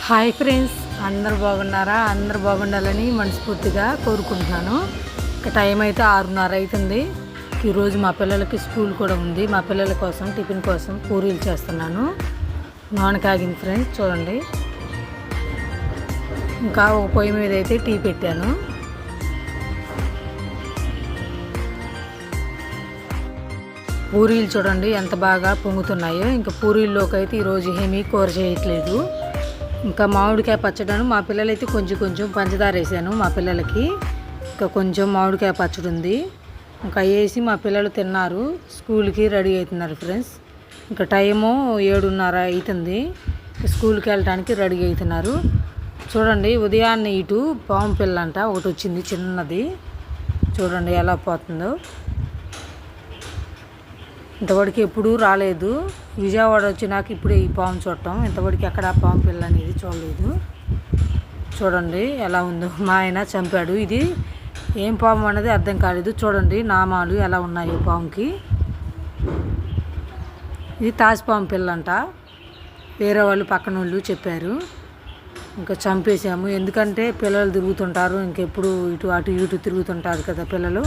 Hi friends, అందరు బాగున్నారా? అందరు బాగుండాలని మనస్ఫూర్తిగా కోరుకుంటున్నాను. ఇక టైం అయితే 6:30 అవుతుంది. ఈరోజు మా పిల్లలకి స్కూల్ కూడా ఉంది. మా పిల్లల కోసం టిఫిన్ కోసం పూరీలు చేస్తున్నాను. నూనె కాగింది ఫ్రెండ్స్, చూడండి. ఇంకా ఒక పొయ్యి మీద అయితే టీ పెట్టాను. పూరీలు చూడండి ఎంత బాగా పొంగుతున్నాయో. ఇంకా పూరీల్లోకి అయితే ఈరోజు ఏమీ కూర చేయట్లేదు. ఇంకా మామిడికాయ పచ్చడను మా పిల్లలైతే కొంచెం పంచదార వేసాను మా పిల్లలకి. ఇంకా కొంచెం మామిడికాయ పచ్చడి ఉంది. ఇంకా వేసి మా పిల్లలు తిన్నారు, స్కూల్కి రెడీ అవుతున్నారు ఫ్రెండ్స్. ఇంకా టైము 7:30 అవుతుంది. స్కూల్కి వెళ్ళడానికి రెడీ అవుతున్నారు. చూడండి, ఉదయాన్నే ఇటు పాము పిల్ల అంట ఒకటి వచ్చింది, చిన్నది. చూడండి ఎలా పోతుందో. ఇంతవరకు ఎప్పుడూ రాలేదు. విజయవాడ వచ్చినాక ఇప్పుడే ఈ పాము చూడటం. ఇంతవరకు ఎక్కడ పాము పిల్ల అనేది చూడలేదు. చూడండి ఎలా ఉందో. మా ఆయన చంపాడు. ఇది ఏం పాము అన్నది అర్థం కాలేదు. చూడండి నామాలు ఎలా ఉన్నాయి పాముకి. ఇది తాజ్పాము పిల్ల అంట, వేరే వాళ్ళు పక్కన వాళ్ళు చెప్పారు. ఇంకా చంపేసాము. ఎందుకంటే పిల్లలు తిరుగుతుంటారు, ఇంకెప్పుడు ఇటు అటు ఇటు తిరుగుతుంటారు కదా పిల్లలు,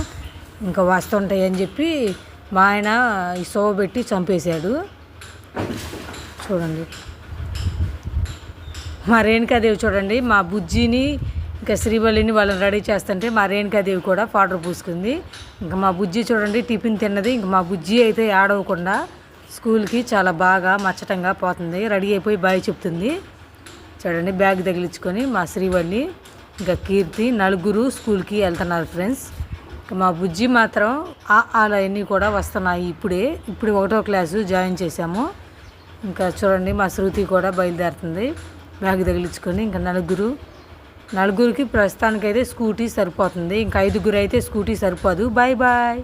ఇంకా వస్తుంటాయి అని చెప్పి మా ఆయన ఈ సోవ పెట్టి చంపేశాడు. చూడండి మా రేణుకాదేవి చూడండి, మా బుజ్జిని ఇంకా శ్రీవల్లిని వాళ్ళని రెడీ చేస్తుంటే మా రేణుకాదేవి కూడా పౌడర్ పూసుకుంది. ఇంకా మా బుజ్జి చూడండి టిఫిన్ తిన్నది. ఇంకా మా బుజ్జి అయితే ఆడవకుండా స్కూల్కి చాలా బాగా మచ్చటంగా పోతుంది. రెడీ అయిపోయి బాయ్ చెప్తుంది. చూడండి బ్యాగ్ తగిలించుకొని మా శ్రీవల్లి ఇంకా కీర్తి నలుగురు స్కూల్కి వెళ్తున్నారు ఫ్రెండ్స్. మా బుజ్జి మాత్రం అవన్నీ కూడా వస్తున్నాయి. ఇప్పుడు 1వ క్లాసు జాయిన్ చేశాము. ఇంకా చూడండి మా శృతి కూడా బయలుదేరుతుంది బ్యాగ్ తగిలించుకొని. ఇంకా నలుగురికి ప్రస్తుతానికైతే స్కూటీ సరిపోతుంది. ఇంకా 5గురు అయితే స్కూటీ సరిపోదు. Bye bye.